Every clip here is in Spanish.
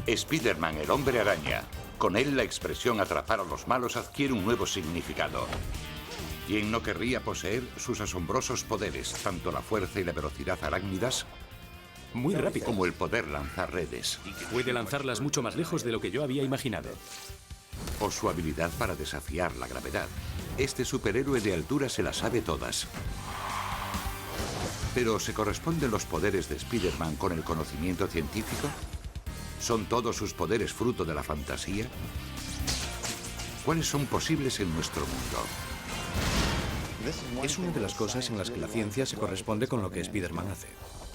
Spider-Man, el hombre araña. Con él la expresión atrapar a los malos adquiere un nuevo significado. ¿Quién no querría poseer sus asombrosos poderes, tanto la fuerza y la velocidad arácnidas, muy rápido, como el poder lanzar redes? Puede lanzarlas mucho más lejos de lo que yo había imaginado. O su habilidad para desafiar la gravedad. Este superhéroe de altura se las sabe todas. ¿Pero se corresponden los poderes de Spider-Man con el conocimiento científico? ¿Son todos sus poderes fruto de la fantasía? ¿Cuáles son posibles en nuestro mundo? Es una de las cosas en las que la ciencia se corresponde con lo que Spider-Man hace.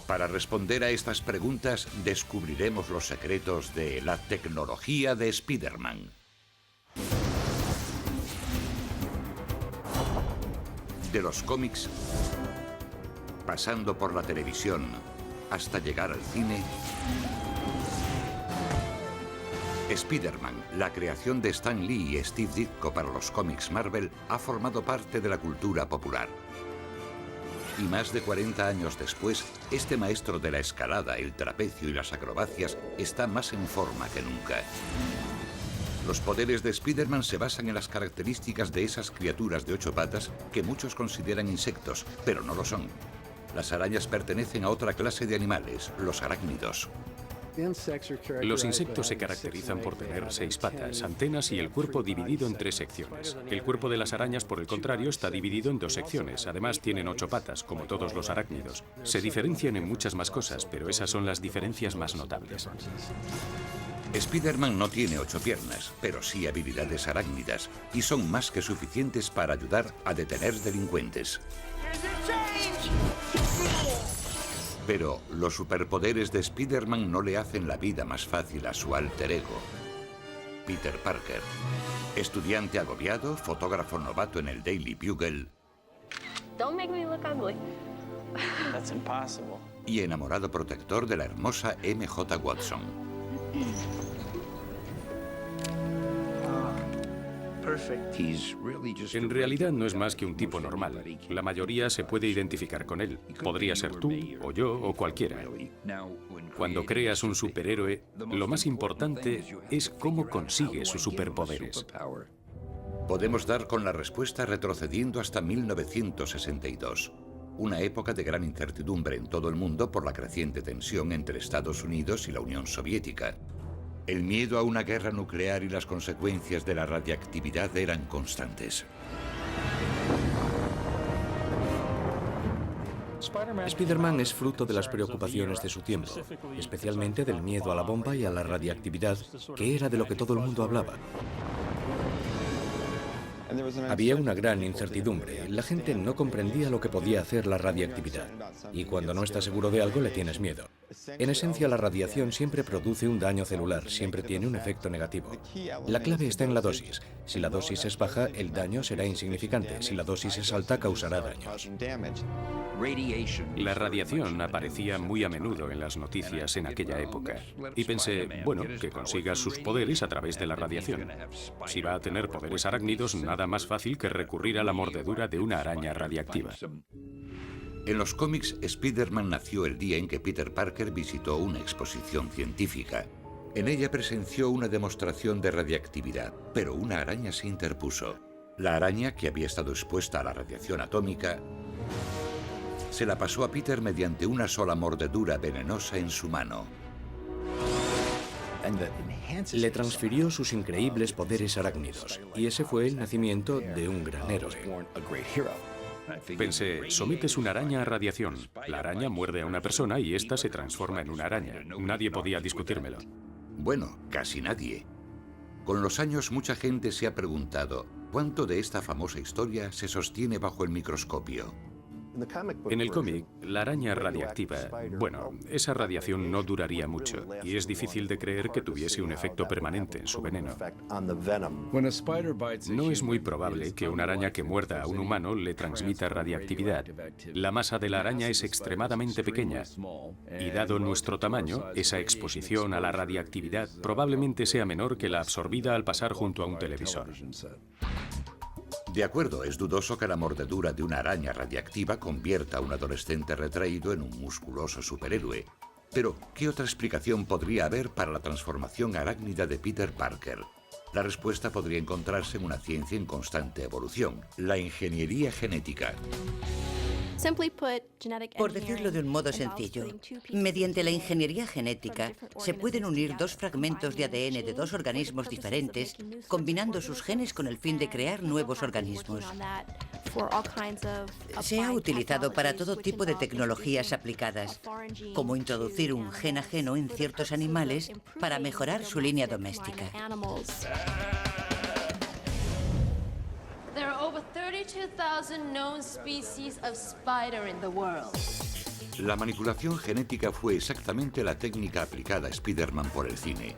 Para responder a estas preguntas, descubriremos los secretos de la tecnología de Spider-Man. De los cómics, pasando por la televisión, hasta llegar al cine, Spider-Man, la creación de Stan Lee y Steve Ditko para los cómics Marvel, ha formado parte de la cultura popular. Y más de 40 años después, este maestro de la escalada, el trapecio y las acrobacias está más en forma que nunca. Los poderes de Spider-Man se basan en las características de esas criaturas de 8 patas que muchos consideran insectos, pero no lo son. Las arañas pertenecen a otra clase de animales, los arácnidos. Los insectos se caracterizan por tener 6 patas, antenas y el cuerpo dividido en 3 secciones. El cuerpo de las arañas, por el contrario, está dividido en 2 secciones. Además, tienen 8 patas, como todos los arácnidos. Se diferencian en muchas más cosas, pero esas son las diferencias más notables. Spider-Man no tiene 8 piernas, pero sí habilidades arácnidas, y son más que suficientes para ayudar a detener delincuentes. Pero los superpoderes de Spider-Man no le hacen la vida más fácil a su alter ego, Peter Parker. Estudiante agobiado, fotógrafo novato en el Daily Bugle y enamorado protector de la hermosa MJ Watson. En realidad no es más que un tipo normal. La mayoría se puede identificar con él. Podría ser tú, o yo, o cualquiera. Cuando creas un superhéroe, lo más importante es cómo consigue sus superpoderes. Podemos dar con la respuesta retrocediendo hasta 1962, una época de gran incertidumbre en todo el mundo por la creciente tensión entre Estados Unidos y la Unión Soviética. El miedo a una guerra nuclear y las consecuencias de la radiactividad eran constantes. Spider-Man es fruto de las preocupaciones de su tiempo, especialmente del miedo a la bomba y a la radiactividad, que era de lo que todo el mundo hablaba. Había una gran incertidumbre. La gente no comprendía lo que podía hacer la radiactividad. Y cuando no estás seguro de algo, le tienes miedo. En esencia, la radiación siempre produce un daño celular, siempre tiene un efecto negativo. La clave está en la dosis. Si la dosis es baja, el daño será insignificante. Si la dosis es alta, causará daños. La radiación aparecía muy a menudo en las noticias en aquella época. Y pensé, bueno, que consiga sus poderes a través de la radiación. Si va a tener poderes arácnidos, nada más fácil que recurrir a la mordedura de una araña radiactiva. En los cómics, Spider-Man nació el día en que Peter Parker visitó una exposición científica. En ella presenció una demostración de radiactividad, pero una araña se interpuso. La araña, que había estado expuesta a la radiación atómica, se la pasó a Peter mediante una sola mordedura venenosa en su mano. Le transfirió sus increíbles poderes arácnidos, y ese fue el nacimiento de un gran héroe. Pensé, sometes una araña a radiación. La araña muerde a una persona y ésta se transforma en una araña. Nadie podía discutírmelo. Bueno, casi nadie. Con los años, mucha gente se ha preguntado, ¿cuánto de esta famosa historia se sostiene bajo el microscopio? En el cómic, la araña radiactiva, bueno, esa radiación no duraría mucho y es difícil de creer que tuviese un efecto permanente en su veneno. No es muy probable que una araña que muerda a un humano le transmita radiactividad. La masa de la araña es extremadamente pequeña y dado nuestro tamaño, esa exposición a la radiactividad probablemente sea menor que la absorbida al pasar junto a un televisor. De acuerdo, es dudoso que la mordedura de una araña radiactiva convierta a un adolescente retraído en un musculoso superhéroe. Pero, ¿qué otra explicación podría haber para la transformación arácnida de Peter Parker? La respuesta podría encontrarse en una ciencia en constante evolución, la ingeniería genética. Por decirlo de un modo sencillo, mediante la ingeniería genética se pueden unir dos fragmentos de ADN de dos organismos diferentes, combinando sus genes con el fin de crear nuevos organismos. Se ha utilizado para todo tipo de tecnologías aplicadas, como introducir un gen ajeno en ciertos animales para mejorar su línea doméstica. There are over 32,000 known species of spider in the world. La manipulación genética fue exactamente la técnica aplicada a Spider-Man por el cine.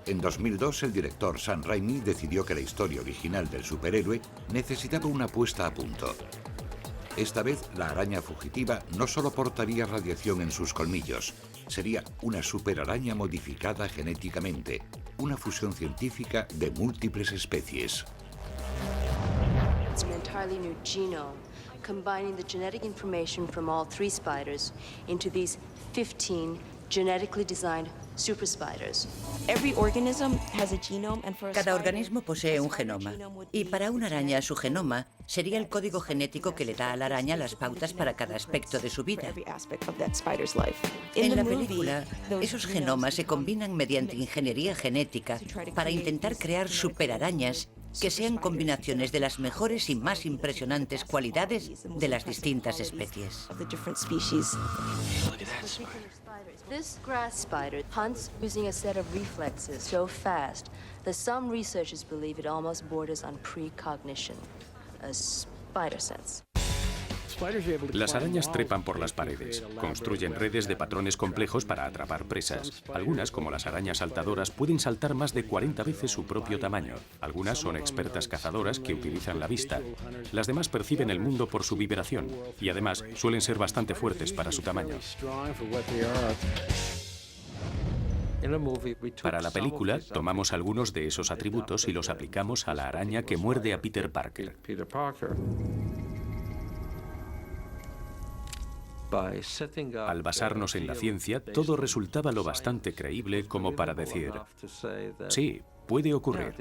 En 2002, el director Sam Raimi decidió que la historia original del superhéroe necesitaba una puesta a punto. Esta vez, la araña fugitiva no solo portaría radiación en sus colmillos, sería una superaraña modificada genéticamente, una fusión científica de múltiples especies. It's an entirely new genome, combining the genetic information from all 3 spiders into these 15 genetically designed super spiders. Cada organismo posee un genoma, y para una araña su genoma sería el código genético que le da a la araña las pautas para cada aspecto de su vida. En la película, esos genomas se combinan mediante ingeniería genética para intentar crear superarañas que sean combinaciones de las mejores y más impresionantes cualidades de las distintas especies. This grass spider hunts using a set of reflexes so fast that some researchers believe it almost borders on precognition, a spider sense. Las arañas trepan por las paredes, construyen redes de patrones complejos para atrapar presas. Algunas, como las arañas saltadoras, pueden saltar más de 40 veces su propio tamaño. Algunas son expertas cazadoras que utilizan la vista. Las demás perciben el mundo por su vibración y además suelen ser bastante fuertes para su tamaño. Para la película, tomamos algunos de esos atributos y los aplicamos a la araña que muerde a Peter Parker. Al basarnos en la ciencia, todo resultaba lo bastante creíble como para decir, sí, puede ocurrir.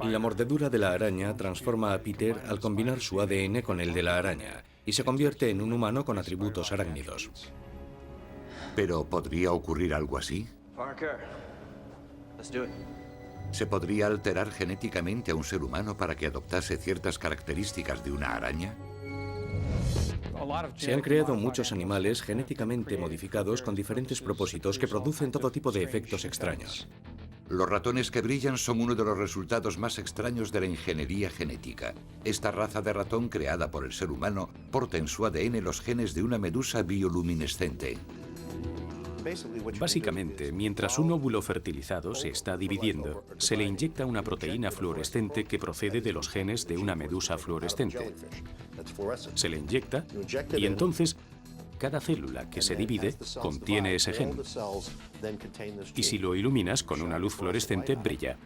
La mordedura de la araña transforma a Peter al combinar su ADN con el de la araña y se convierte en un humano con atributos arácnidos. ¿Pero podría ocurrir algo así? ¿Se podría alterar genéticamente a un ser humano para que adoptase ciertas características de una araña? Se han creado muchos animales genéticamente modificados con diferentes propósitos que producen todo tipo de efectos extraños. Los ratones que brillan son uno de los resultados más extraños de la ingeniería genética. Esta raza de ratón creada por el ser humano porta en su ADN los genes de una medusa bioluminescente. Básicamente, mientras un óvulo fertilizado se está dividiendo, se le inyecta una proteína fluorescente que procede de los genes de una medusa fluorescente. Se le inyecta y entonces cada célula que se divide contiene ese gen. Y si lo iluminas con una luz fluorescente, brilla.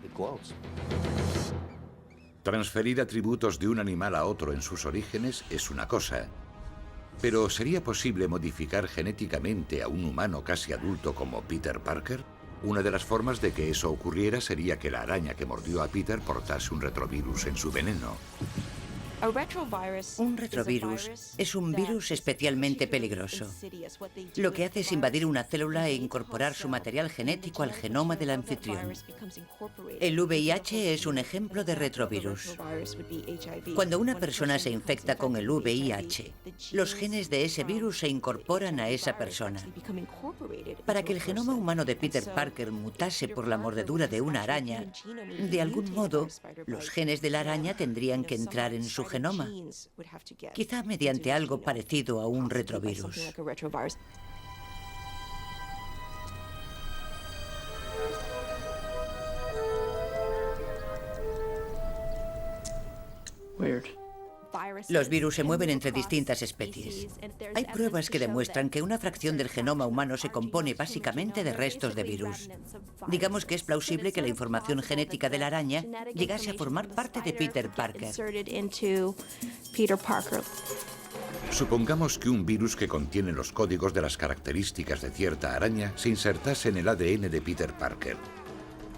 Transferir atributos de un animal a otro en sus orígenes es una cosa. Pero ¿sería posible modificar genéticamente a un humano casi adulto como Peter Parker? Una de las formas de que eso ocurriera sería que la araña que mordió a Peter portase un retrovirus en su veneno. Un retrovirus es un virus especialmente peligroso. Lo que hace es invadir una célula e incorporar su material genético al genoma del anfitrión. El VIH es un ejemplo de retrovirus. Cuando una persona se infecta con el VIH, los genes de ese virus se incorporan a esa persona. Para que el genoma humano de Peter Parker mutase por la mordedura de una araña, de algún modo, los genes de la araña tendrían que entrar en su genoma, quizá mediante algo parecido a un retrovirus. Los virus se mueven entre distintas especies. Hay pruebas que demuestran que una fracción del genoma humano se compone básicamente de restos de virus. Digamos que es plausible que la información genética de la araña llegase a formar parte de Peter Parker. Supongamos que un virus que contiene los códigos de las características de cierta araña se insertase en el ADN de Peter Parker.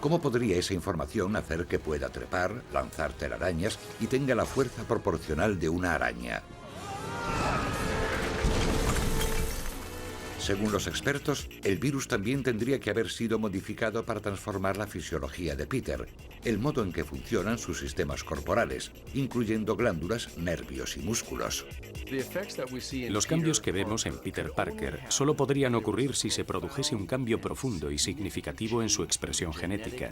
¿Cómo podría esa información hacer que pueda trepar, lanzar telarañas y tenga la fuerza proporcional de una araña? Según los expertos, el virus también tendría que haber sido modificado para transformar la fisiología de Peter, el modo en que funcionan sus sistemas corporales, incluyendo glándulas, nervios y músculos. Los cambios que vemos en Peter Parker solo podrían ocurrir si se produjese un cambio profundo y significativo en su expresión genética.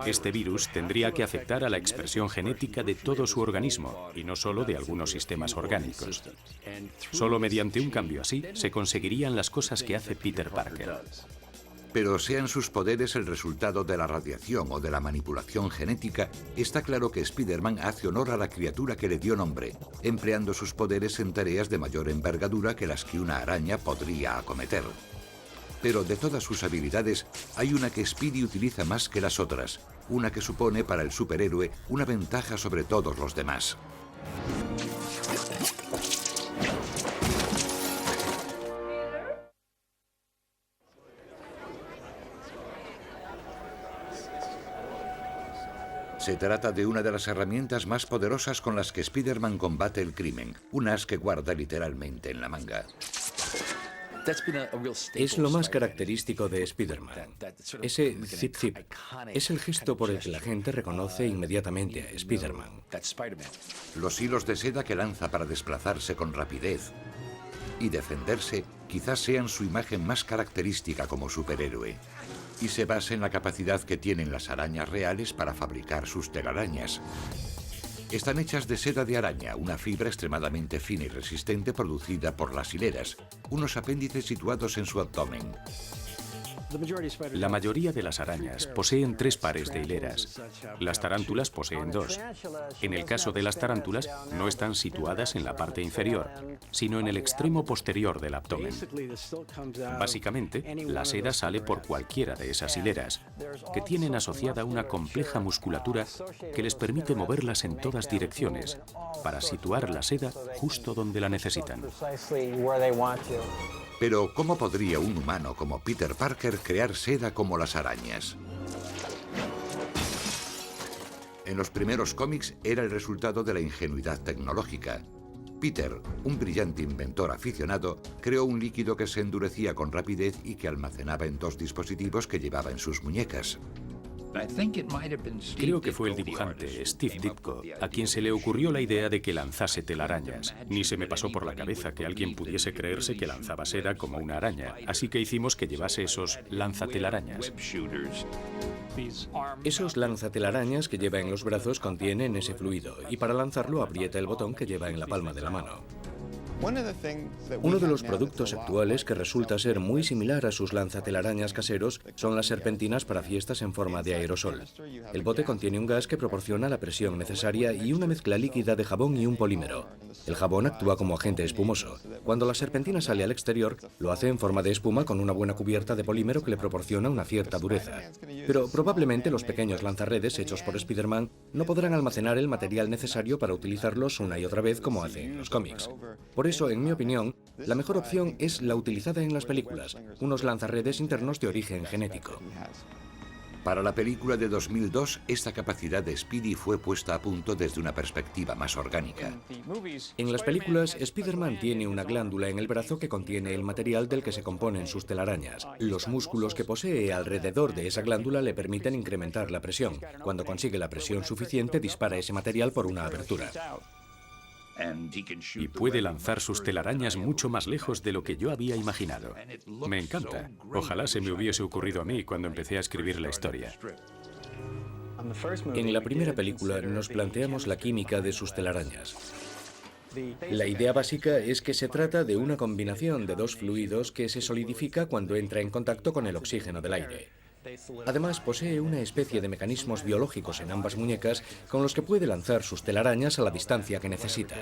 Este virus tendría que afectar a la expresión genética de todo su organismo y no solo de algunos sistemas orgánicos. Solo mediante un cambio así se conseguirían las cosas que hace Peter Parker. Pero sean sus poderes el resultado de la radiación o de la manipulación genética, está claro que Spider-Man hace honor a la criatura que le dio nombre, empleando sus poderes en tareas de mayor envergadura que las que una araña podría acometer. Pero de todas sus habilidades, hay una que Speedy utiliza más que las otras, una que supone para el superhéroe una ventaja sobre todos los demás. Se trata de una de las herramientas más poderosas con las que Spider-Man combate el crimen, un as que guarda literalmente en la manga. Es lo más característico de Spider-Man. Ese zip zip es el gesto por el que la gente reconoce inmediatamente a Spider-Man. Los hilos de seda que lanza para desplazarse con rapidez y defenderse quizás sean su imagen más característica como superhéroe. Y se basa en la capacidad que tienen las arañas reales para fabricar sus telarañas. Están hechas de seda de araña, una fibra extremadamente fina y resistente producida por las hileras, unos apéndices situados en su abdomen. La mayoría de las arañas poseen 3 pares de hileras. Las tarántulas poseen 2. En el caso de las tarántulas, no están situadas en la parte inferior, sino en el extremo posterior del abdomen. Básicamente, la seda sale por cualquiera de esas hileras, que tienen asociada una compleja musculatura que les permite moverlas en todas direcciones, para situar la seda justo donde la necesitan. Pero, ¿cómo podría un humano como Peter Parker crear seda como las arañas? En los primeros cómics era el resultado de la ingenuidad tecnológica. Peter, un brillante inventor aficionado, creó un líquido que se endurecía con rapidez y que almacenaba en 2 dispositivos que llevaba en sus muñecas. Creo que fue el dibujante, Steve Ditko, a quien se le ocurrió la idea de que lanzase telarañas. Ni se me pasó por la cabeza que alguien pudiese creerse que lanzaba seda como una araña, así que hicimos que llevase esos lanzatelarañas. Esos lanzatelarañas que lleva en los brazos contienen ese fluido y para lanzarlo aprieta el botón que lleva en la palma de la mano. Uno de los productos actuales que resulta ser muy similar a sus lanzatelarañas caseros son las serpentinas para fiestas en forma de aerosol. El bote contiene un gas que proporciona la presión necesaria y una mezcla líquida de jabón y un polímero. El jabón actúa como agente espumoso. Cuando la serpentina sale al exterior, lo hace en forma de espuma con una buena cubierta de polímero que le proporciona una cierta dureza. Pero probablemente los pequeños lanzarredes hechos por Spider-Man no podrán almacenar el material necesario para utilizarlos una y otra vez como hacen en los cómics. Por eso, en mi opinión, la mejor opción es la utilizada en las películas, unos lanzarredes internos de origen genético. Para la película de 2002, esta capacidad de Speedy fue puesta a punto desde una perspectiva más orgánica. En las películas, Spider-Man tiene una glándula en el brazo que contiene el material del que se componen sus telarañas. Los músculos que posee alrededor de esa glándula le permiten incrementar la presión. Cuando consigue la presión suficiente, dispara ese material por una abertura. Y puede lanzar sus telarañas mucho más lejos de lo que yo había imaginado. Me encanta. Ojalá se me hubiese ocurrido a mí cuando empecé a escribir la historia. En la primera película nos planteamos la química de sus telarañas. La idea básica es que se trata de una combinación de 2 fluidos que se solidifica cuando entra en contacto con el oxígeno del aire. Además, posee una especie de mecanismos biológicos en ambas muñecas con los que puede lanzar sus telarañas a la distancia que necesita.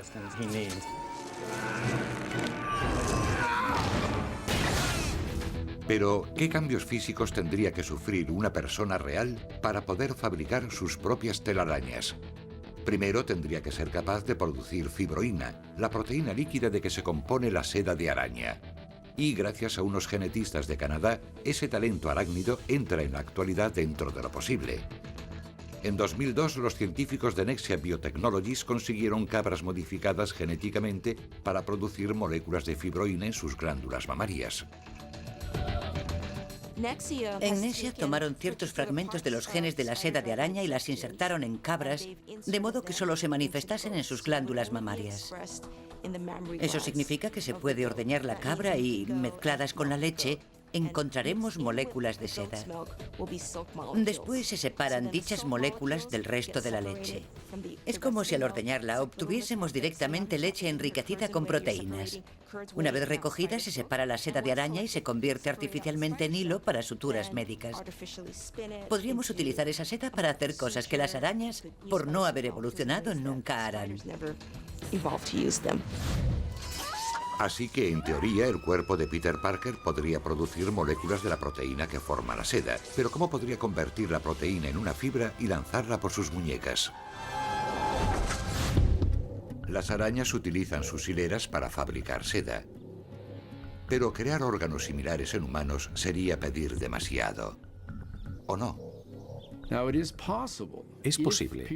Pero, ¿qué cambios físicos tendría que sufrir una persona real para poder fabricar sus propias telarañas? Primero tendría que ser capaz de producir fibroína, la proteína líquida de que se compone la seda de araña. Y gracias a unos genetistas de Canadá, ese talento arácnido entra en la actualidad dentro de lo posible. En 2002, los científicos de Nexia Biotechnologies consiguieron cabras modificadas genéticamente para producir moléculas de fibroína en sus glándulas mamarias. En Nexia tomaron ciertos fragmentos de los genes de la seda de araña y las insertaron en cabras, de modo que solo se manifestasen en sus glándulas mamarias. Eso significa que se puede ordeñar la cabra y, mezcladas con la leche, encontraremos moléculas de seda. Después se separan dichas moléculas del resto de la leche. Es como si al ordeñarla obtuviésemos directamente leche enriquecida con proteínas. Una vez recogida, se separa la seda de araña y se convierte artificialmente en hilo para suturas médicas. Podríamos utilizar esa seda para hacer cosas que las arañas, por no haber evolucionado, nunca harán. Así que, en teoría, el cuerpo de Peter Parker podría producir moléculas de la proteína que forma la seda. Pero ¿cómo podría convertir la proteína en una fibra y lanzarla por sus muñecas? Las arañas utilizan sus hileras para fabricar seda. Pero crear órganos similares en humanos sería pedir demasiado. ¿O no? Es posible.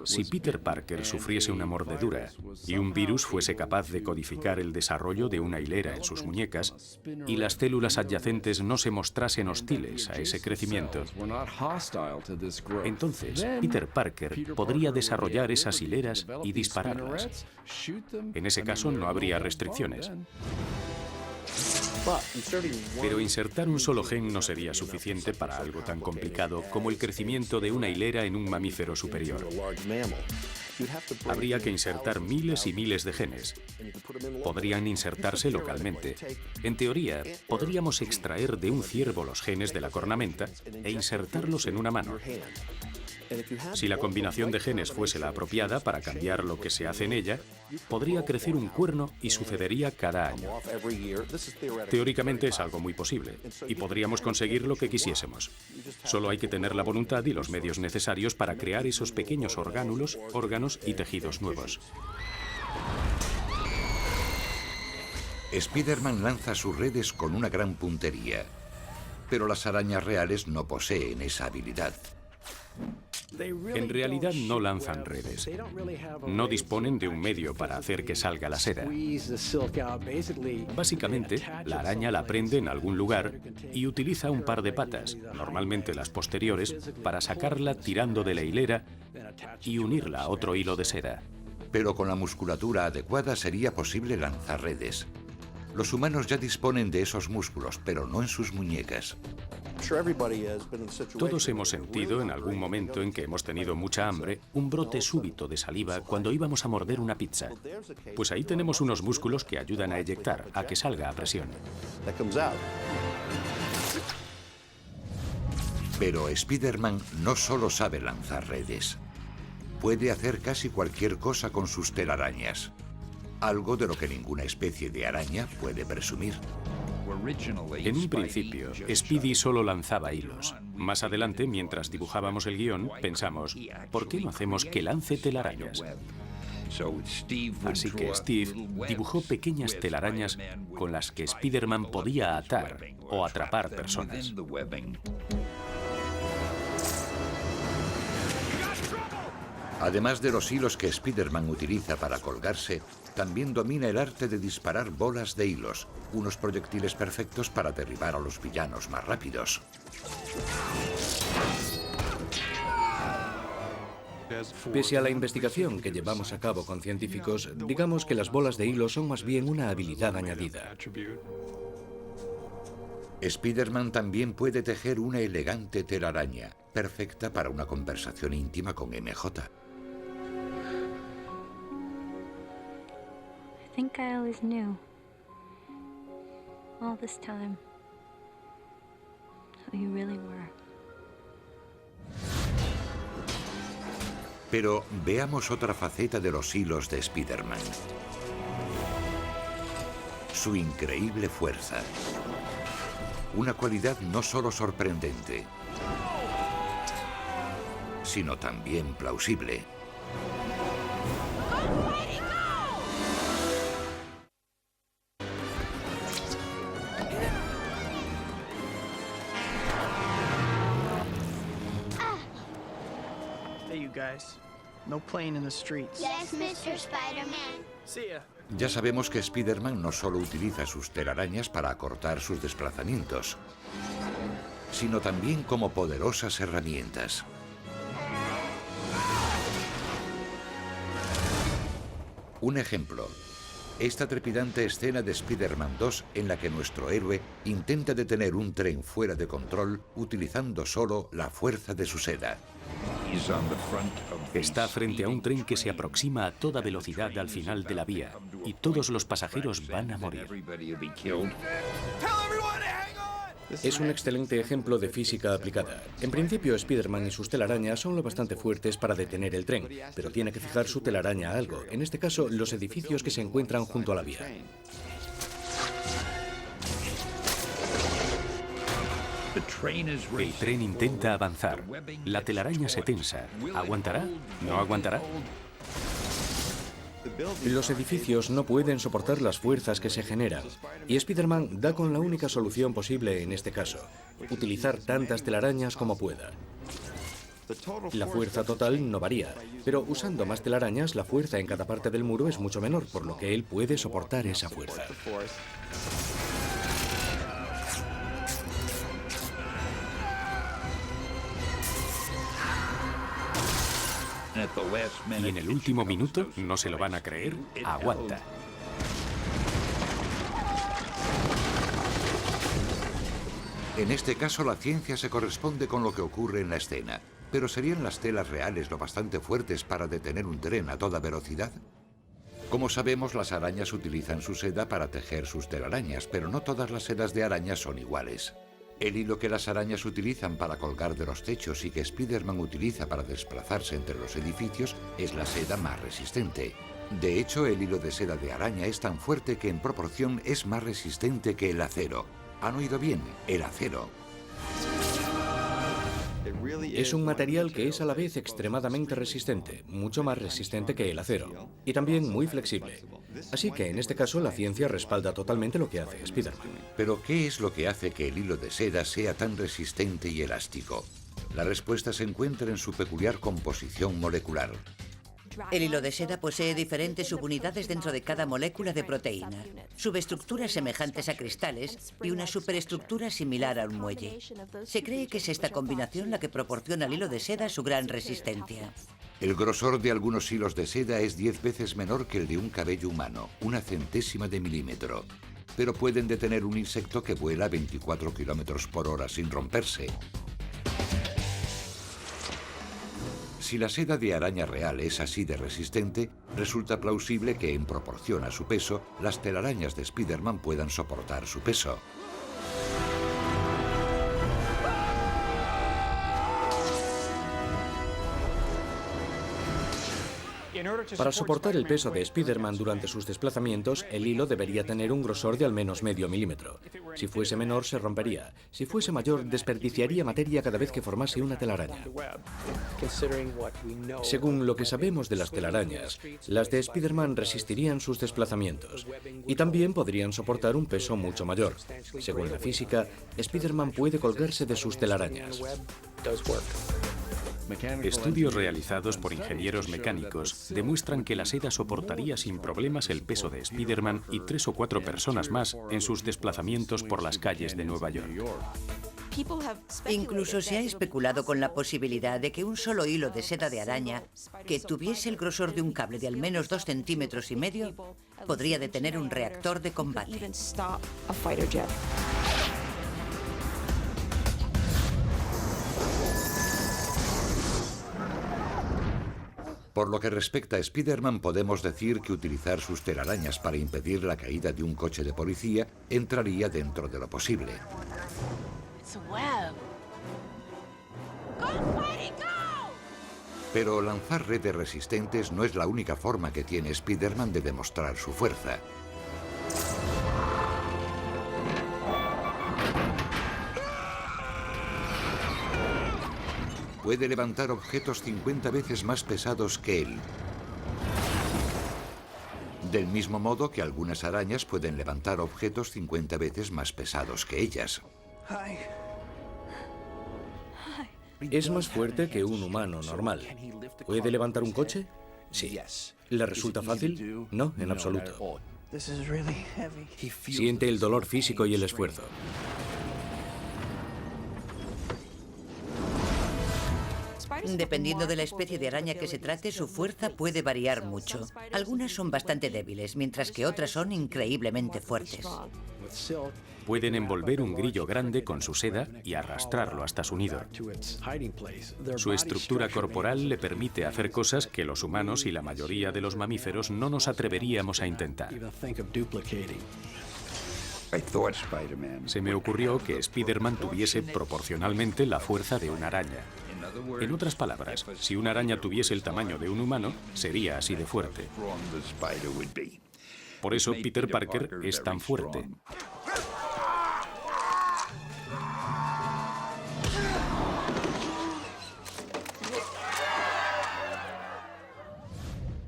Si Peter Parker sufriese una mordedura y un virus fuese capaz de codificar el desarrollo de una hilera en sus muñecas y las células adyacentes no se mostrasen hostiles a ese crecimiento, entonces Peter Parker podría desarrollar esas hileras y dispararlas. En ese caso no habría restricciones. Pero insertar un solo gen no sería suficiente para algo tan complicado como el crecimiento de una hilera en un mamífero superior. Habría que insertar miles y miles de genes. Podrían insertarse localmente. En teoría, podríamos extraer de un ciervo los genes de la cornamenta e insertarlos en una mano. Si la combinación de genes fuese la apropiada para cambiar lo que se hace en ella, podría crecer un cuerno y sucedería cada año. Teóricamente es algo muy posible y podríamos conseguir lo que quisiésemos. Solo hay que tener la voluntad y los medios necesarios para crear esos pequeños orgánulos, órganos y tejidos nuevos. Spider-Man lanza sus redes con una gran puntería, pero las arañas reales no poseen esa habilidad. En realidad no lanzan redes. No disponen de un medio para hacer que salga la seda. Básicamente, la araña la prende en algún lugar y utiliza un par de patas, normalmente las posteriores, para sacarla tirando de la hilera y unirla a otro hilo de seda. Pero con la musculatura adecuada sería posible lanzar redes. Los humanos ya disponen de esos músculos, pero no en sus muñecas. Todos hemos sentido en algún momento en que hemos tenido mucha hambre un brote súbito de saliva cuando íbamos a morder una pizza. Pues ahí tenemos unos músculos que ayudan a eyectar, a que salga a presión. Pero Spider-Man no solo sabe lanzar redes. Puede hacer casi cualquier cosa con sus telarañas. Algo de lo que ninguna especie de araña puede presumir. En un principio, Speedy solo lanzaba hilos. Más adelante, mientras dibujábamos el guión, pensamos, ¿por qué no hacemos que lance telarañas? Así que Steve dibujó pequeñas telarañas con las que Spider-Man podía atar o atrapar personas. Además de los hilos que Spider-Man utiliza para colgarse, también domina el arte de disparar bolas de hilos, unos proyectiles perfectos para derribar a los villanos más rápidos. Pese a la investigación que llevamos a cabo con científicos, digamos que las bolas de hilo son más bien una habilidad añadida. Spider-Man también puede tejer una elegante telaraña, perfecta para una conversación íntima con MJ. I think I always knew, all this time, who you really were. Pero veamos otra faceta de los hilos de Spider-Man. Su increíble fuerza. Una cualidad no solo sorprendente, sino también plausible. Hey, you guys. No playing in the streets. Yes, Mr. Spider-Man. See ya. Ya sabemos que Spider-Man no solo utiliza sus telarañas para acortar sus desplazamientos, sino también como poderosas herramientas. Un ejemplo, esta trepidante escena de Spider-Man 2 en la que nuestro héroe intenta detener un tren fuera de control utilizando solo la fuerza de su seda. Está frente a un tren que se aproxima a toda velocidad al final de la vía y todos los pasajeros van a morir. Es un excelente ejemplo de física aplicada. En principio, Spider-Man y sus telarañas son lo bastante fuertes para detener el tren, pero tiene que fijar su telaraña a algo, en este caso, los edificios que se encuentran junto a la vía. El tren intenta avanzar. La telaraña se tensa. ¿Aguantará? ¿No aguantará? Los edificios no pueden soportar las fuerzas que se generan, y Spider-Man da con la única solución posible en este caso: utilizar tantas telarañas como pueda. La fuerza total no varía, pero usando más telarañas, la fuerza en cada parte del muro es mucho menor, por lo que él puede soportar esa fuerza. Y en el último minuto, no se lo van a creer, aguanta. En este caso, la ciencia se corresponde con lo que ocurre en la escena. Pero ¿serían las telas reales lo bastante fuertes para detener un tren a toda velocidad? Como sabemos, las arañas utilizan su seda para tejer sus telarañas, pero no todas las sedas de araña son iguales. El hilo que las arañas utilizan para colgar de los techos y que Spider-Man utiliza para desplazarse entre los edificios es la seda más resistente. De hecho, el hilo de seda de araña es tan fuerte que en proporción es más resistente que el acero. ¿Han oído bien? El acero. Es un material que es a la vez extremadamente resistente, mucho más resistente que el acero, y también muy flexible. Así que en este caso la ciencia respalda totalmente lo que hace Spider-Man. Pero ¿qué es lo que hace que el hilo de seda sea tan resistente y elástico? La respuesta se encuentra en su peculiar composición molecular. El hilo de seda posee diferentes subunidades dentro de cada molécula de proteína, subestructuras semejantes a cristales y una superestructura similar a un muelle. Se cree que es esta combinación la que proporciona al hilo de seda su gran resistencia. El grosor de algunos hilos de seda es 10 veces menor que el de un cabello humano, 1/100ª de milímetro. Pero pueden detener un insecto que vuela a 24 kilómetros por hora sin romperse. Si la seda de araña real es así de resistente, resulta plausible que, en proporción a su peso, las telarañas de Spider-Man puedan soportar su peso. Para soportar el peso de Spider-Man durante sus desplazamientos, el hilo debería tener un grosor de al menos medio milímetro. Si fuese menor, se rompería. Si fuese mayor, desperdiciaría materia cada vez que formase una telaraña. Según lo que sabemos de las telarañas, las de Spider-Man resistirían sus desplazamientos y también podrían soportar un peso mucho mayor. Según la física, Spider-Man puede colgarse de sus telarañas. Estudios realizados por ingenieros mecánicos demuestran que la seda soportaría sin problemas el peso de Spider-Man y 3 o 4 personas más en sus desplazamientos por las calles de Nueva York. Incluso se ha especulado con la posibilidad de que un solo hilo de seda de araña, que tuviese el grosor de un cable de al menos 2,5 centímetros, podría detener un reactor de combate. Por lo que respecta a Spider-Man, podemos decir que utilizar sus telarañas para impedir la caída de un coche de policía entraría dentro de lo posible. Pero lanzar redes resistentes no es la única forma que tiene Spider-Man de demostrar su fuerza. Puede levantar objetos 50 veces más pesados que él. Del mismo modo que algunas arañas pueden levantar objetos 50 veces más pesados que ellas. Es más fuerte que un humano normal. ¿Puede levantar un coche? Sí. ¿Le resulta fácil? No, en absoluto. Siente el dolor físico y el esfuerzo. Dependiendo de la especie de araña que se trate, su fuerza puede variar mucho. Algunas son bastante débiles, mientras que otras son increíblemente fuertes. Pueden envolver un grillo grande con su seda y arrastrarlo hasta su nido. Su estructura corporal le permite hacer cosas que los humanos y la mayoría de los mamíferos no nos atreveríamos a intentar. Se me ocurrió que Spider-Man tuviese proporcionalmente la fuerza de una araña. En otras palabras, si una araña tuviese el tamaño de un humano, sería así de fuerte. Por eso Peter Parker es tan fuerte.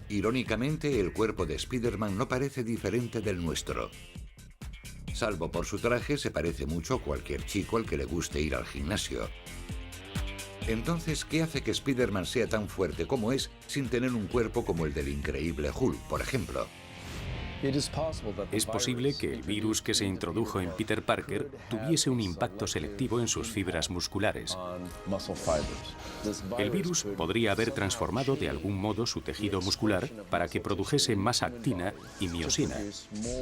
Irónicamente, el cuerpo de Spider-Man no parece diferente del nuestro. Salvo por su traje, se parece mucho a cualquier chico al que le guste ir al gimnasio. Entonces, ¿qué hace que Spider-Man sea tan fuerte como es sin tener un cuerpo como el del increíble Hulk, por ejemplo? Es posible que el virus que se introdujo en Peter Parker tuviese un impacto selectivo en sus fibras musculares. El virus podría haber transformado de algún modo su tejido muscular para que produjese más actina y miosina,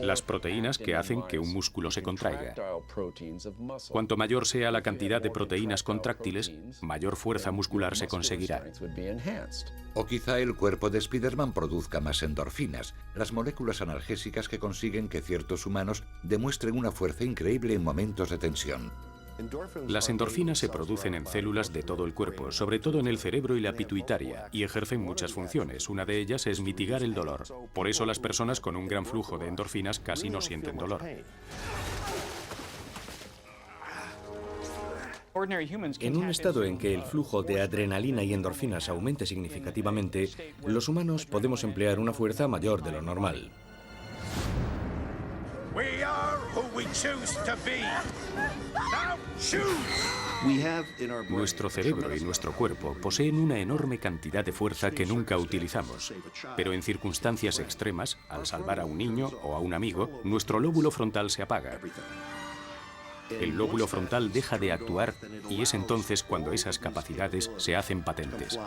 las proteínas que hacen que un músculo se contraiga. Cuanto mayor sea la cantidad de proteínas contráctiles, mayor fuerza muscular se conseguirá. O quizá el cuerpo de Spider-Man produzca más endorfinas, las moléculas analgésicas que consiguen que ciertos humanos demuestren una fuerza increíble en momentos de tensión. Las endorfinas se producen en células de todo el cuerpo, sobre todo en el cerebro y la pituitaria, y ejercen muchas funciones. Una de ellas es mitigar el dolor. Por eso las personas con un gran flujo de endorfinas casi no sienten dolor. En un estado en que el flujo de adrenalina y endorfinas aumente significativamente, los humanos podemos emplear una fuerza mayor de lo normal. Nuestro cerebro y nuestro cuerpo poseen una enorme cantidad de fuerza que nunca utilizamos. Pero en circunstancias extremas, al salvar a un niño o a un amigo, nuestro lóbulo frontal se apaga. El lóbulo frontal deja de actuar y es entonces cuando esas capacidades se hacen patentes.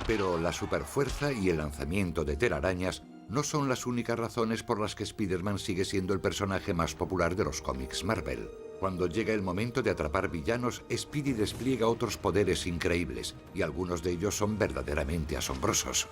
Pero la superfuerza y el lanzamiento de telarañas no son las únicas razones por las que Spider-Man sigue siendo el personaje más popular de los cómics Marvel. Cuando llega el momento de atrapar villanos, Spidey despliega otros poderes increíbles, y algunos de ellos son verdaderamente asombrosos.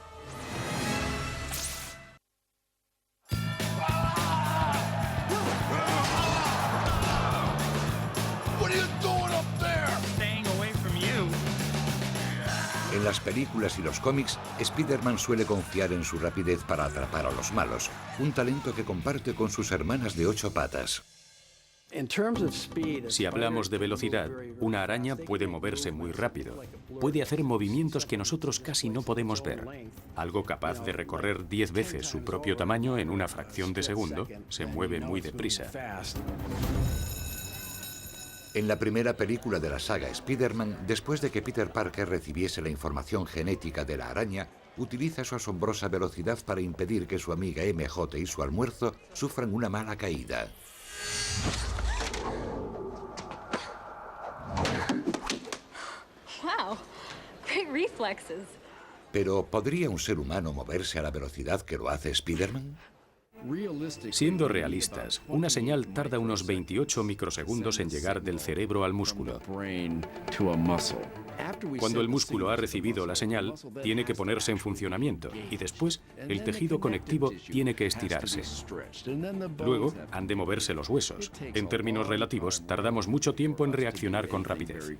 En las películas y los cómics, Spider-Man suele confiar en su rapidez para atrapar a los malos, un talento que comparte con sus hermanas de 8 patas. Si hablamos de velocidad, una araña puede moverse muy rápido. Puede hacer movimientos que nosotros casi no podemos ver. Algo capaz de recorrer 10 veces su propio tamaño en una fracción de segundo se mueve muy deprisa. En la primera película de la saga Spider-Man, después de que Peter Parker recibiese la información genética de la araña, utiliza su asombrosa velocidad para impedir que su amiga MJ y su almuerzo sufran una mala caída. Wow, great reflexes. Pero, ¿podría un ser humano moverse a la velocidad que lo hace Spider-Man? Siendo realistas, una señal tarda unos 28 microsegundos en llegar del cerebro al músculo. Cuando el músculo ha recibido la señal, tiene que ponerse en funcionamiento y después el tejido conectivo tiene que estirarse. Luego han de moverse los huesos. En términos relativos, tardamos mucho tiempo en reaccionar con rapidez.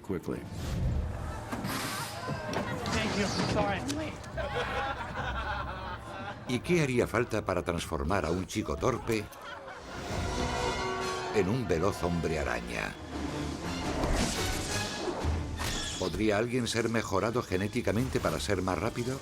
¿Y qué haría falta para transformar a un chico torpe en un veloz hombre araña? ¿Podría alguien ser mejorado genéticamente para ser más rápido?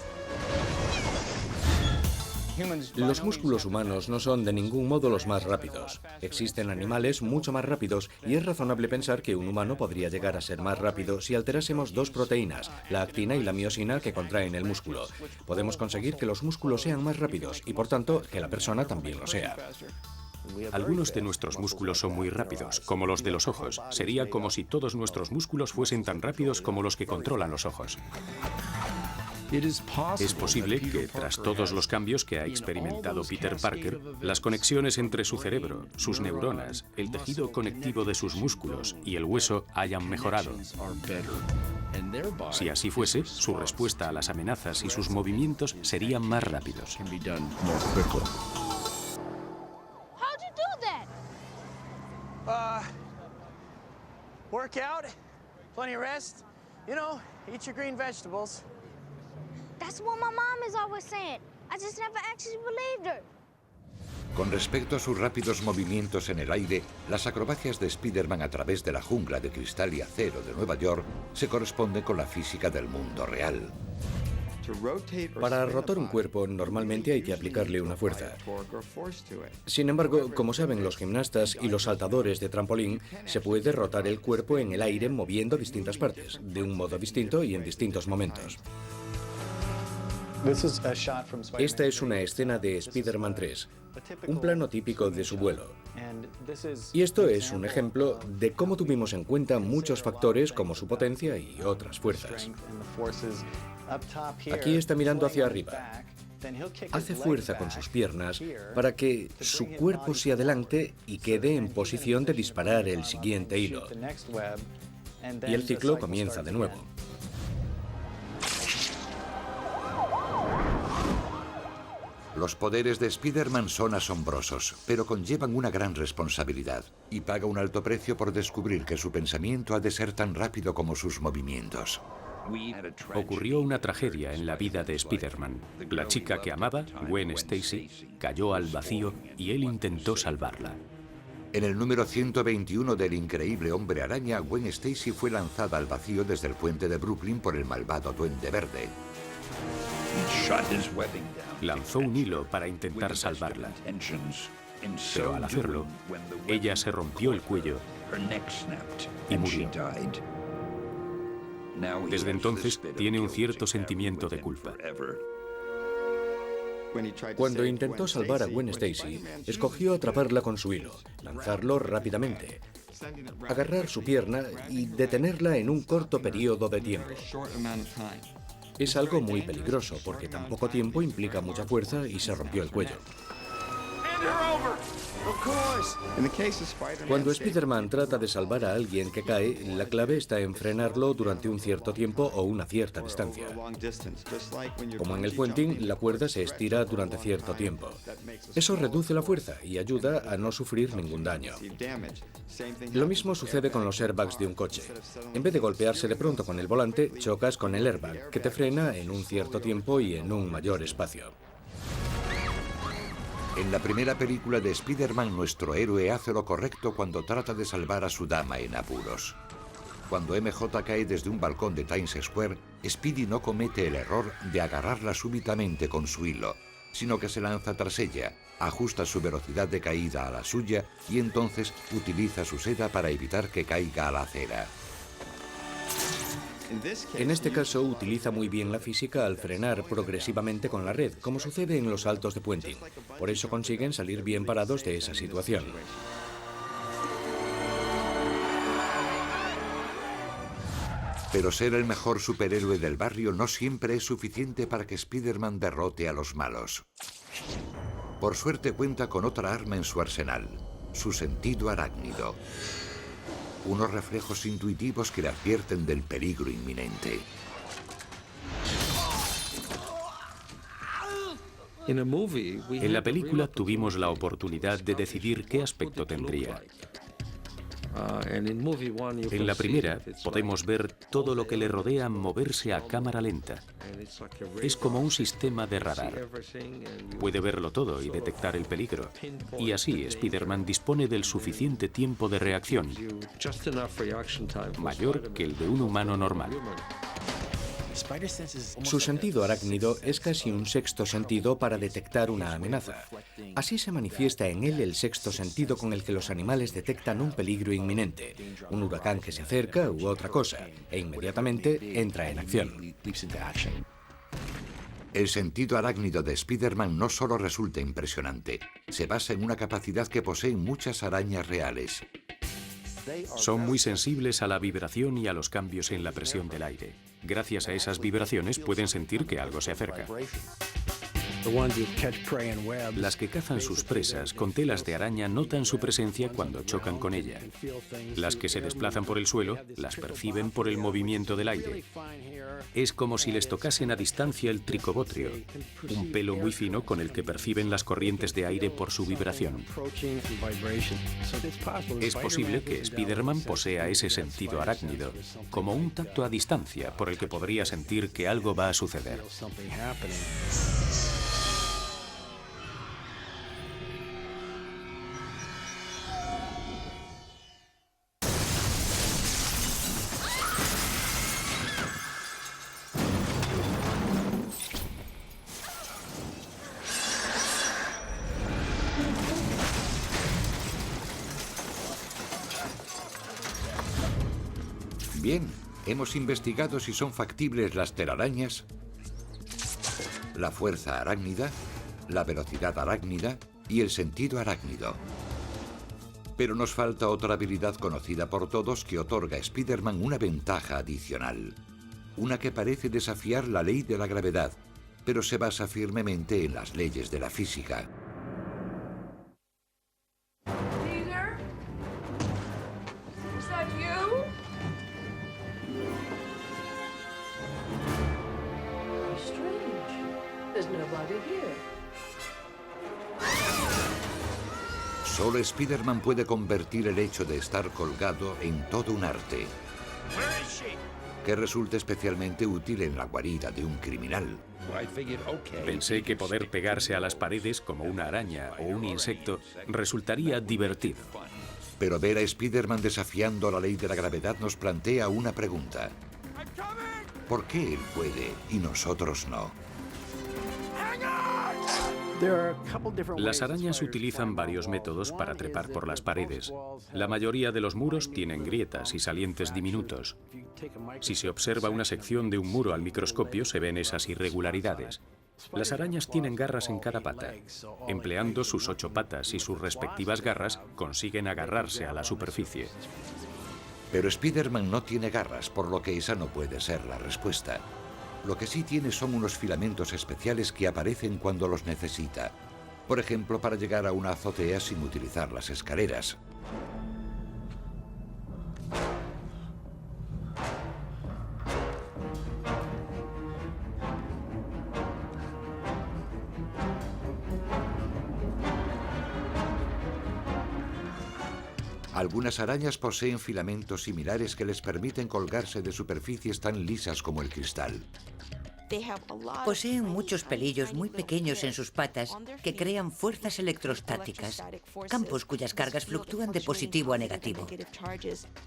Los músculos humanos no son de ningún modo los más rápidos. Existen animales mucho más rápidos y es razonable pensar que un humano podría llegar a ser más rápido si alterásemos dos proteínas, la actina y la miosina, que contraen el músculo. Podemos conseguir que los músculos sean más rápidos y, por tanto, que la persona también lo sea. Algunos de nuestros músculos son muy rápidos, como los de los ojos. Sería como si todos nuestros músculos fuesen tan rápidos como los que controlan los ojos. Es posible que, tras todos los cambios que ha experimentado Peter Parker, las conexiones entre su cerebro, sus neuronas, el tejido conectivo de sus músculos y el hueso hayan mejorado. Si así fuese, su respuesta a las amenazas y sus movimientos serían más rápidos. Work out, plenty of rest, eat your green vegetables. That's what my mom is always saying. I just never actually believed her. Con respecto a sus rápidos movimientos en el aire, las acrobacias de Spider-Man a través de la jungla de cristal y acero de Nueva York se corresponden con la física del mundo real. Para rotar un cuerpo, normalmente hay que aplicarle una fuerza. Sin embargo, como saben los gimnastas y los saltadores de trampolín, se puede rotar el cuerpo en el aire moviendo distintas partes, de un modo distinto y en distintos momentos. Esta es una escena de Spider-Man 3, un plano típico de su vuelo. Y esto es un ejemplo de cómo tuvimos en cuenta muchos factores como su potencia y otras fuerzas. Aquí está mirando hacia arriba. Hace fuerza con sus piernas para que su cuerpo se adelante y quede en posición de disparar el siguiente hilo. Y el ciclo comienza de nuevo. Los poderes de Spider-Man son asombrosos, pero conllevan una gran responsabilidad, y paga un alto precio por descubrir que su pensamiento ha de ser tan rápido como sus movimientos. Ocurrió una tragedia en la vida de Spider-Man. La chica que amaba, Gwen Stacy, cayó al vacío y él intentó salvarla. En el número 121 del Increíble Hombre Araña, Gwen Stacy fue lanzada al vacío desde el puente de Brooklyn por el malvado Duende Verde. Lanzó un hilo para intentar salvarla, pero al hacerlo, ella se rompió el cuello y murió. Desde entonces tiene un cierto sentimiento de culpa. Cuando intentó salvar a Gwen Stacy, escogió atraparla con su hilo, lanzarlo rápidamente, agarrar su pierna y detenerla en un corto periodo de tiempo. Es algo muy peligroso porque tan poco tiempo implica mucha fuerza y se rompió el cuello. Cuando Spider-Man trata de salvar a alguien que cae, la clave está en frenarlo durante un cierto tiempo o una cierta distancia. Como en el puenting, la cuerda se estira durante cierto tiempo. Eso reduce la fuerza y ayuda a no sufrir ningún daño. Lo mismo sucede con los airbags de un coche. En vez de golpearse de pronto con el volante, chocas con el airbag, que te frena en un cierto tiempo y en un mayor espacio. En la primera película de Spider-Man, nuestro héroe hace lo correcto cuando trata de salvar a su dama en apuros. Cuando MJ cae desde un balcón de Times Square, Speedy no comete el error de agarrarla súbitamente con su hilo, sino que se lanza tras ella, ajusta su velocidad de caída a la suya y entonces utiliza su seda para evitar que caiga a la acera. En este caso, utiliza muy bien la física al frenar progresivamente con la red, como sucede en los saltos de puenting. Por eso consiguen salir bien parados de esa situación. Pero ser el mejor superhéroe del barrio no siempre es suficiente para que Spider-Man derrote a los malos. Por suerte cuenta con otra arma en su arsenal, su sentido arácnido. Unos reflejos intuitivos que le advierten del peligro inminente. En la película tuvimos la oportunidad de decidir qué aspecto tendría. En la primera podemos ver todo lo que le rodea moverse a cámara lenta. Es como un sistema de radar. Puede verlo todo y detectar el peligro. Y así Spider-Man dispone del suficiente tiempo de reacción, mayor que el de un humano normal. Su sentido arácnido es casi un sexto sentido para detectar una amenaza. Así se manifiesta en él el sexto sentido con el que los animales detectan un peligro inminente, un huracán que se acerca u otra cosa, e inmediatamente entra en acción. El sentido arácnido de Spider-Man no solo resulta impresionante, se basa en una capacidad que poseen muchas arañas reales. Son muy sensibles a la vibración y a los cambios en la presión del aire. Gracias a esas vibraciones pueden sentir que algo se acerca. Las que cazan sus presas con telas de araña notan su presencia cuando chocan con ella. Las que se desplazan por el suelo las perciben por el movimiento del aire. Es como si les tocasen a distancia el tricobotrio, un pelo muy fino con el que perciben las corrientes de aire por su vibración. Es posible que Spider-Man posea ese sentido arácnido, como un tacto a distancia por el que podría sentir que algo va a suceder. Bien, hemos investigado si son factibles las telarañas, la fuerza arácnida, la velocidad arácnida y el sentido arácnido. Pero nos falta otra habilidad conocida por todos que otorga a Spider-Man una ventaja adicional. Una que parece desafiar la ley de la gravedad, pero se basa firmemente en las leyes de la física. Solo Spider-Man puede convertir el hecho de estar colgado en todo un arte, que resulta especialmente útil en la guarida de un criminal. Pensé que poder pegarse a las paredes como una araña o un insecto resultaría divertido. Pero ver a Spider-Man desafiando la ley de la gravedad nos plantea una pregunta. ¿Por qué él puede y nosotros no? Las arañas utilizan varios métodos para trepar por las paredes. La mayoría de los muros tienen grietas y salientes diminutos. Si se observa una sección de un muro al microscopio, se ven esas irregularidades. Las arañas tienen garras en cada pata. Empleando sus 8 patas y sus respectivas garras, consiguen agarrarse a la superficie. Pero Spider-Man no tiene garras, por lo que esa no puede ser la respuesta. Lo que sí tiene son unos filamentos especiales que aparecen cuando los necesita. Por ejemplo, para llegar a una azotea sin utilizar las escaleras. Algunas arañas poseen filamentos similares que les permiten colgarse de superficies tan lisas como el cristal. Poseen muchos pelillos muy pequeños en sus patas que crean fuerzas electrostáticas, campos cuyas cargas fluctúan de positivo a negativo.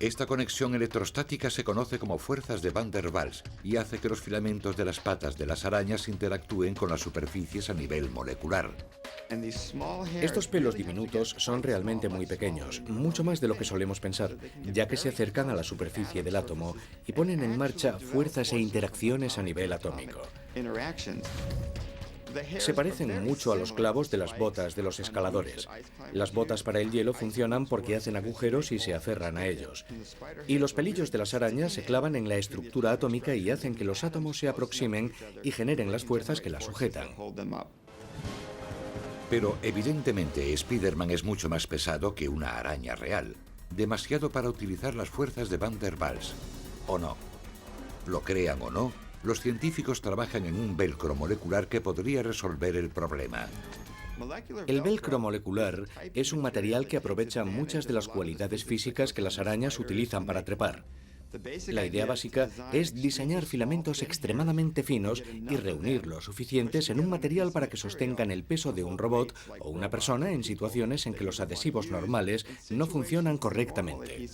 Esta conexión electrostática se conoce como fuerzas de Van der Waals y hace que los filamentos de las patas de las arañas interactúen con las superficies a nivel molecular. Estos pelos diminutos son realmente muy pequeños, mucho más de lo que solemos pensar, ya que se acercan a la superficie del átomo y ponen en marcha fuerzas e interacciones a nivel atómico. Se parecen mucho a los clavos de las botas de los escaladores. Las botas para el hielo funcionan porque hacen agujeros y se aferran a ellos. Y los pelillos de las arañas se clavan en la estructura atómica y hacen que los átomos se aproximen y generen las fuerzas que las sujetan. Pero evidentemente Spider-Man es mucho más pesado que una araña real. Demasiado para utilizar las fuerzas de Van der Waals. ¿O no? Lo crean o no, los científicos trabajan en un velcro molecular que podría resolver el problema. El velcro molecular es un material que aprovecha muchas de las cualidades físicas que las arañas utilizan para trepar. La idea básica es diseñar filamentos extremadamente finos y reunir lo suficientes en un material para que sostengan el peso de un robot o una persona en situaciones en que los adhesivos normales no funcionan correctamente.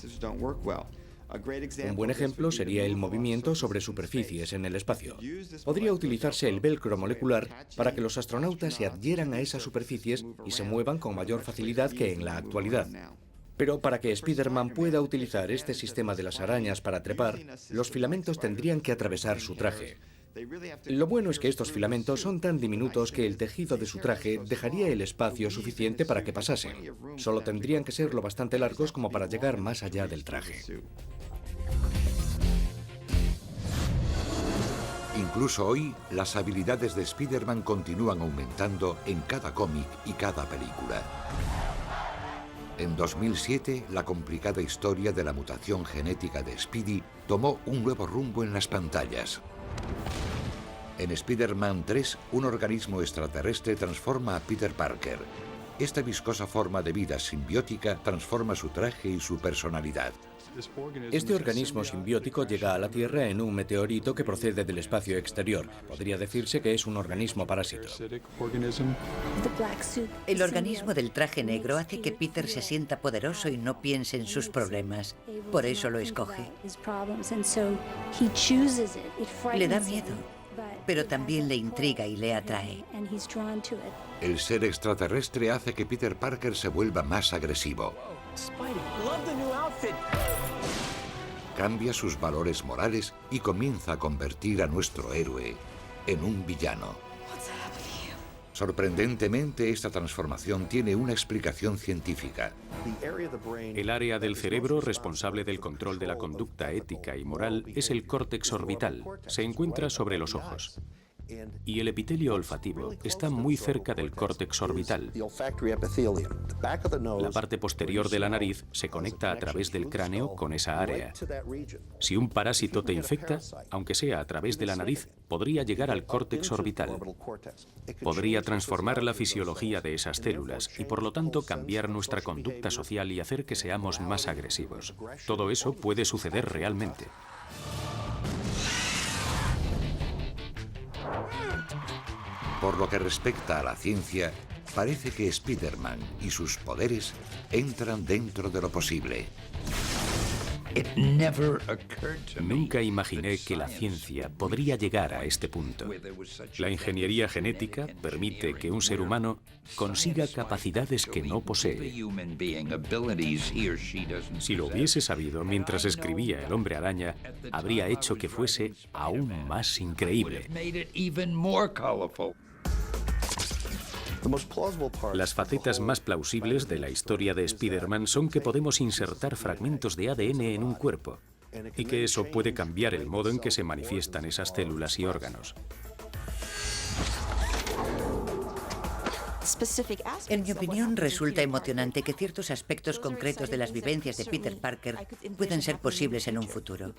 Un buen ejemplo sería el movimiento sobre superficies en el espacio. Podría utilizarse el velcro molecular para que los astronautas se adhieran a esas superficies y se muevan con mayor facilidad que en la actualidad. Pero para que Spider-Man pueda utilizar este sistema de las arañas para trepar, los filamentos tendrían que atravesar su traje. Lo bueno es que estos filamentos son tan diminutos que el tejido de su traje dejaría el espacio suficiente para que pasasen. Solo tendrían que ser lo bastante largos como para llegar más allá del traje. Incluso hoy, las habilidades de Spider-Man continúan aumentando en cada cómic y cada película. En 2007, la complicada historia de la mutación genética de Speedy tomó un nuevo rumbo en las pantallas. En Spider-Man 3, un organismo extraterrestre transforma a Peter Parker. Esta viscosa forma de vida simbiótica transforma su traje y su personalidad. Este organismo simbiótico llega a la Tierra en un meteorito que procede del espacio exterior. Podría decirse que es un organismo parásito. El organismo del traje negro hace que Peter se sienta poderoso y no piense en sus problemas. Por eso lo escoge. Le da miedo, pero también le intriga y le atrae. El ser extraterrestre hace que Peter Parker se vuelva más agresivo. Cambia sus valores morales y comienza a convertir a nuestro héroe en un villano. Sorprendentemente, esta transformación tiene una explicación científica. El área del cerebro responsable del control de la conducta ética y moral es el córtex orbital. Se encuentra sobre los ojos. Y el epitelio olfativo está muy cerca del córtex orbital. La parte posterior de la nariz se conecta a través del cráneo con esa área. Si un parásito te infecta, aunque sea a través de la nariz, podría llegar al córtex orbital. Podría transformar la fisiología de esas células y, por lo tanto, cambiar nuestra conducta social y hacer que seamos más agresivos. Todo eso puede suceder realmente. Por lo que respecta a la ciencia, parece que Spider-Man y sus poderes entran dentro de lo posible. Nunca imaginé que la ciencia podría llegar a este punto. La ingeniería genética permite que un ser humano consiga capacidades que no posee. Si lo hubiese sabido mientras escribía El Hombre Araña, habría hecho que fuese aún más increíble. Las facetas más plausibles de la historia de Spider-Man son que podemos insertar fragmentos de ADN en un cuerpo y que eso puede cambiar el modo en que se manifiestan esas células y órganos. En mi opinión, resulta emocionante que ciertos aspectos concretos de las vivencias de Peter Parker puedan ser posibles en un futuro.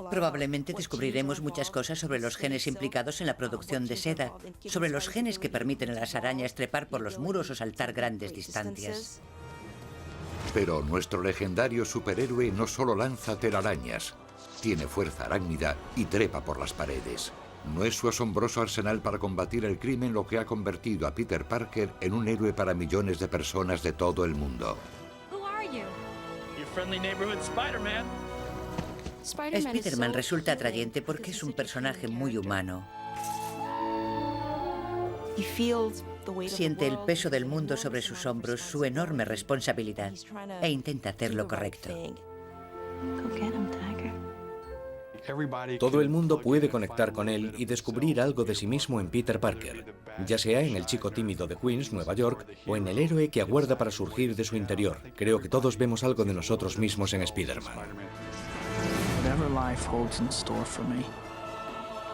Probablemente descubriremos muchas cosas sobre los genes implicados en la producción de seda, sobre los genes que permiten a las arañas trepar por los muros o saltar grandes distancias. Pero nuestro legendario superhéroe no solo lanza telarañas, tiene fuerza arácnida y trepa por las paredes. No es su asombroso arsenal para combatir el crimen lo que ha convertido a Peter Parker en un héroe para millones de personas de todo el mundo. Spider-Man resulta atrayente porque es un personaje muy humano. Siente el peso del mundo sobre sus hombros, su enorme responsabilidad, e intenta hacer lo correcto. Todo el mundo puede conectar con él y descubrir algo de sí mismo en Peter Parker, ya sea en el chico tímido de Queens, Nueva York, o en el héroe que aguarda para surgir de su interior. Creo que todos vemos algo de nosotros mismos en Spider-Man. Whatever life holds in store for me,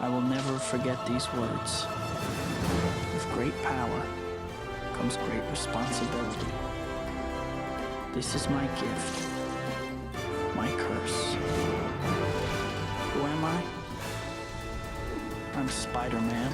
I will never forget these words. With great power comes great responsibility. This is my gift, my curse. Who am I? I'm Spider-Man.